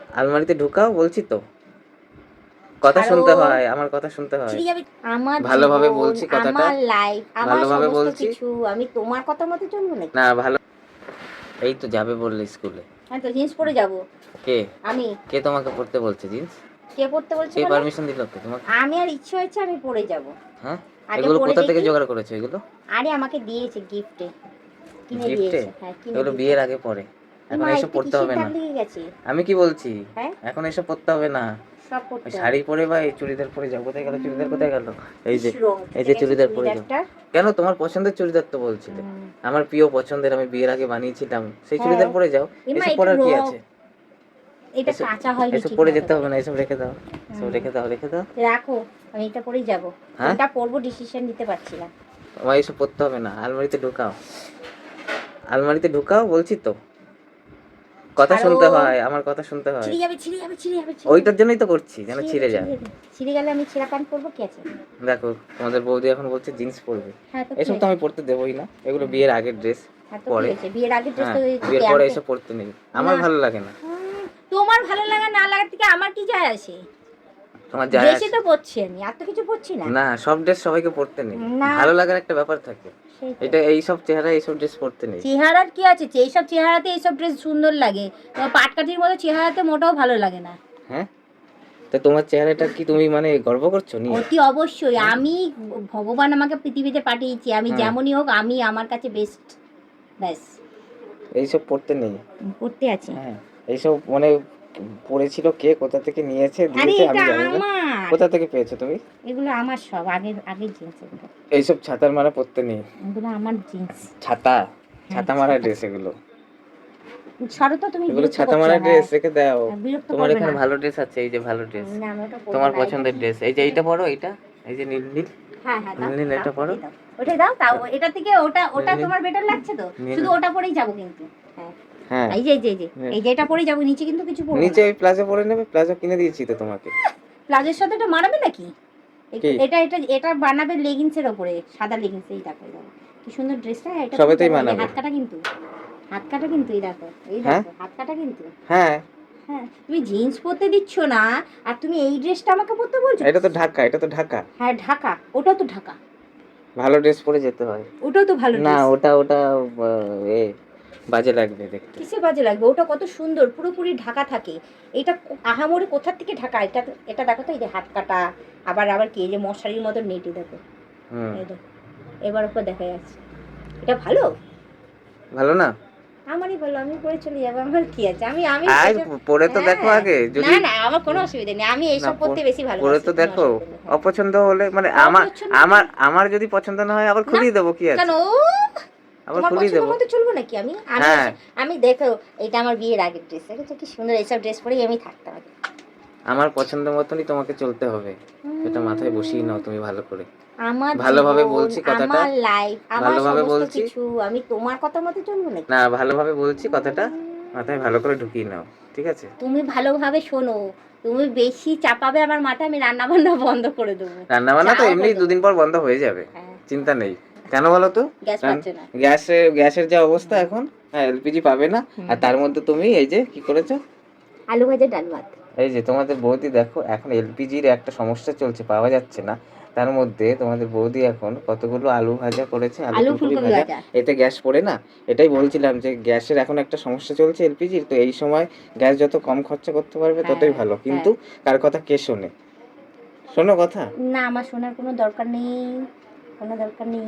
আলমারিতে ঢুকাও বলছি তো, কথা ছাড়ো। শুনতে হয়, আমার কথা শুনতে হয়। ছিঁড়ে যাবে। আমার ভালোভাবে জীবন, বলছি কথাটা, আমার লাইফ, আমার ভালোভাবে সমস্ত বলছি। কিছু। আমি তোমার কথা মতো চলবো নাকি? না ভালো, এই তো যাবে বললে স্কুলে। হ্যাঁ, তো জিন্স পরে যাব। কে আমি। কে তোমাকে পড়তে বলছে জিন্স? কে পড়তে বলছে কে মানে? পারমিশন দিল তো তোমাকে? আমি আর ইচ্ছে হয়েছে আমি পরে যাব। হ্যাঁ, আগে এগুলো পরে কোথা থেকে দেখি। জোগাড় করেছো এগুলো? আরে আমাকে দিয়েছে গিফটে, কিনে গিফটে? দিয়েছে। হ্যাঁ, কিনে এগুলো দিয়েছে। বিয়ের আগে পরে, এখন মা এসব এতে পড়তে কিসের হবে দাগ না। লেগে গেছে? আমি কি বলছি, হ্যাঁ, এখন এসব পড়তে হবে না। সব ওই পড়তে হবে। শাড়ি পরে বা এই চুড়িদার পরে যাও। কোথায় গেল চুড়িদার, কোথায় গেল? এই যে, ইস, রং এই খেতে যে গেছে চুড়িদার পরে যাও। চুড়িদারটা। কেন তোমার পছন্দের চুড়িদার তো বলছিলে, আমার প্রিয় পছন্দের, আমি বিয়ের আগে বানিয়েছিলাম সেই হ্যাঁ, চুড়িদার পরে যাও। এমা এসব এটা পরার কি রং, আছে? এটা এসব কাঁচা হয়নি এসব ঠিক পরে মতো যেতে হবে করে। না, এসব রেখে দাও, এসব রেখে দাও, রেখে দাও। রাখো, আমি এটা পরেই যাব। হ্যাঁ, কোনটা পরবো ডিসিশন নিতে পারছি না। তোমার এসব পড়তে হবে না, আলমারিতে ঢুকাও, আলমারিতে ঢুকাও বলছি তো, কথা ছাড়ো। শুনতে হয়, আমার কথা শুনতে হয়। ছিঁড়ে যাবে, ছিঁড়ে যাবে, ছিঁড়ে যাবে, ছিঁড়ে যাবে। ওইটার জন্যই তো করছি, যেন ছিঁড়ে যাবে, ছিঁড়ে ছিঁড়ে যায়। যাবে। ছিঁড়ে গেলে আমি ছেঁড়া প্যান্ট পরবো, কি আছে? দেখো তোমাদের বৌদি এখন বলছে জিন্স পরবে, হ্যাঁ, তো কি এসব তো আছে? আমি পরতে দেবোই না, এগুলো বিয়ের আগের ড্রেস। হ্যাঁ, তো কি পরে, হয়েছে? বিয়ের আগের ড্রেস হ্যাঁ, তো বিয়ের পরে ক্যাম্পে। এসব পরতে নেই, আমার না, ভালো লাগে না। তোমার ভালো লাগা না লাগার থেকে আমার কি যায় আসে? তোমার যায় ড্রেসই আসে তো পরছি আমি, আর তো কিছু পরছি না। না, সব ড্রেস সবাইকে পরতে নেই, না, ভালো লাগার একটা ব্যাপার থাকে। সেই তো। এটা এইসব চেহারা এইসব ড্রেস পরতে নেই। চেহারার কি আছে? এইসব চেহারাতে এইসব ড্রেস সুন্দর লাগে। তোমার পাটকাঠির মতো চেহারাতে মোটাও ভালো লাগে না। হ্যাঁ, তা তোমার চেহারাটা কি তুমি মানে গর্ব করছো নিয়ে? অতি অবশ্যই। হ্যাঁ? আমি, ভগবান আমাকে পৃথিবীতে পাঠিয়েছি, আমি হ্যাঁ, যেমনই হোক আমি আমার কাছে বেস্ট। ব্যাস। এইসব পরতে নেই। করতে আছে। হ্যাঁ, এইসব মানে পড়েছিল কে, কোথা থেকে নিয়েছে আরে দিয়েছে আমি এটা জানি না। আমার। কোথা থেকে পেয়েছো তুমি? এগুলো আমার সব আগের আগের জিন্স। এগুলো এইসব ছাতার মারা পরতে নেই। এগুলো আমার জিন্স। ছাতা, হ্যাঁ, ছাতা মারা ড্রেস এগুলো, ছাড়ো তো, তুমি এগুলো বিরক্ত ছাতা করছো। মারা হ্যাঁ, ড্রেস, রেখে দাও। বিরক্ত তোমার করবে এখানে না। ভালো ড্রেস আছে, এই যে ভালো ড্রেস, না, আমি ওটা পরবো তোমার না। এটা পছন্দের ড্রেস। এই যে এইটা পরো, এইটা, এই যে নীল নীল, হ্যাঁ, হ্যাঁ, দাও নীল নীল দাও, এটা পরো। ওটাই দাও, ওটাই দাও। তাও এটা থেকে ওটা, ওটা নীল নীল, তোমার বেটার লাগছে তো? নীল। শুধু ওটা পরেই যাবো কিন্তু। হ্যাঁ, হ্যাঁ, এই যে এই যে এই যে এই যে এটা পরেই যাবো, নিচে কিন্তু কিছু পরবো নিচে না। ওই প্লাজো পরে নেবে, প্লাজো কিনে দিয়েছি তো তোমাকে। প্লাজোর সাথে এটা মানাবে নাকি? কি এটা এটা এটা বানাবে লেগিংসের ওপরে, সাদা লেগিংস। এই দেখো, এই দেখো কি সুন্দর ড্রেসটা। এটা পরে সবেতেই যাবো। এই যে মানাবে। হাত কাটা কিন্তু, হাত কাটা কিন্তু। এই দেখো, এই হ্যাঁ, দেখো হাত কাটা কিন্তু। হ্যাঁ, হ্যাঁ, তুমি জিন্স পরতে দিচ্ছ না, আর তুমি এই ড্রেসটা আমাকে পরতে বলছো? এটা তো ঢাকা, এটা তো ঢাকা। হ্যাঁ, ঢাকা। ওটাও তো ঢাকা। ভালো ড্রেস পরে যেতে হয়। ওটাও তো ভালো না ড্রেস। ওটা ওটা এ বাজে লাগবে দেখতে। কিসে বাজে লাগবে? ওটা কত সুন্দর, পুরোপুরি ঢাকা থাকে। এটা আহামরি কোথার থেকে ঢাকা? এটা এটা দেখো তো, এই যে হাত কাটা, আবার আবার কি, এই যে মশারির মতো নেটে দেখো। হুম, এই দেখো, এবার ওপর দেখা যাচ্ছে। এটা ভালো? ভালো না? আমারই ভালো, আমি পরে চলে যাবো। আমার কি আছে? আমি আমি আজ এসব- পরে তো দেখো হ্যাঁ, আগে যদি। না না, আমার কোনো অসুবিধা নেই। আমি না এইসব পড়তে বেশি পরে ভালোবাসি। তো কোনো দেখো, অসুবিধা নেই। হ্যাঁ। অপছন্দ হলে মানে আমার, অপছন্দ আমার কি? আমার যদি পছন্দ না হয় আবার না, খুলিয়ে দেবো, কি কেন? আছে? আবার তোমার খুলিয়ে পছন্দ দেবো। মতো চলবো নাকি আমি? আমি হ্যাঁ, আমি দেখো, এটা আমার বিয়ের আগের ড্রেস। দেখেছো কি সুন্দর? এইসব ড্রেস পরেই আমি থাকতাম আগে। আমার পছন্দ মতনই তোমাকে চলতে হবে, এটা মাথায় বসিয়ে নাও তুমি ভালো করে। আমার ভালোভাবে জীবন, বলছি কথাটা, আমার লাইফ, আমার ভালোভাবে সমস্ত বলছি। কিছু। আমি তোমার কথা মতো চলবো নাকি? না ভালোভাবে বলছি কথাটা, মাথায় ভালো করে ঢুকিয়ে নাও, ঠিক আছে? তুমি ভালোভাবে শোনো। তুমি বেশি চাপাবে আমার মাথায়, আমি রান্না বান্না বন্ধ করে দেবো। রান্না বান্না তো চাও এমনি করে দেবো। দুদিন পর বন্ধ হয়ে যাবে, হ্যাঁ, চিন্তা নেই। কেন বলো তো? গ্যাস পাচ্ছে না। গ্যাসের যা অবস্থা এখন, হ্যাঁ এলপিজি পাবে না। আর তার মধ্যে তুমি এই যে কি করেছো, আলু ভাজা, ডাল ভাত। এই যে তোমাদের বৌদি দেখো, এখন এলপিজির একটা সমস্যা চলছে, পাওয়া যাচ্ছে না। তার মধ্যে তোমাদের বৌদি এখন কতগুলো আলু ভাজা করেছে, আলু আলু ফুলকপি ফুলকপি ভাজা। ভাজা। এতে গ্যাস পড়ে না? এটাই বলছিলাম যে গ্যাসের এখন একটা সমস্যা চলছে এলপিজির, তো এই সময় গ্যাস যত কম খরচা করতে পারবে হ্যাঁ, ততই ভালো। হ্যাঁ। কিন্তু কার কথা কে শোনে? শোনো কথা। না, আমার শোনার কোনো দরকার নেই, কোনো দরকার নেই।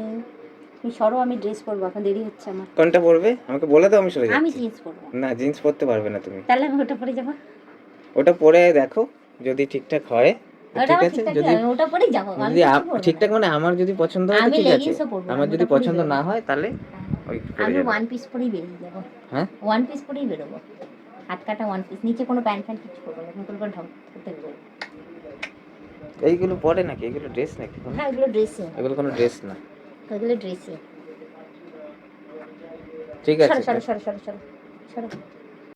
তুমি সরো, আমি ড্রেস পরবো, এখন দেরি হচ্ছে আমার। কোনটা পরবে আমাকে বলে দাও, আমি সরে আমি যাচ্ছি। জিন্স পরবো। না জিন্স পরতে পারবে না তুমি। তাহলে আমি ওটা পরে যাবো। ওটা পরে দেখো, যদি ঠিকঠাক হয় তো ওটা ঠিক আমার আছে, ঠিকঠাক, যদি আমি ওটা পরেই যাবো। আমি যদি কিছু পরবো না। ঠিকঠাক মানে আমার যদি পছন্দ হয় তো আমি ঠিক আছে, লেগিংসও পরবো না, আমার আমি যদি ওটা পরেই পছন্দ বেরোবো। না হয় তাহলে ওই পরে আমি যাবো। ওয়ান পিস পরেই বেরিয়ে যাবো। হ্যাঁ, ওয়ান পিস পরেই বেরোবো। হাত কাটা ওয়ান পিস, নিচে কোনো প্যান্ট ফ্যান্ট কিছু করবো না, নতুন করে ঢং করতে বেরোবো। এইগুলো পরে নাকি? এগুলো ড্রেস নাকি কোনো? হ্যাঁ, এগুলো ড্রেসই। এগুলো কোনো ড্রেস না। এগুলো ড্রেসই। ঠিক সরো আছে। সরো সরো সরো সরো সরো।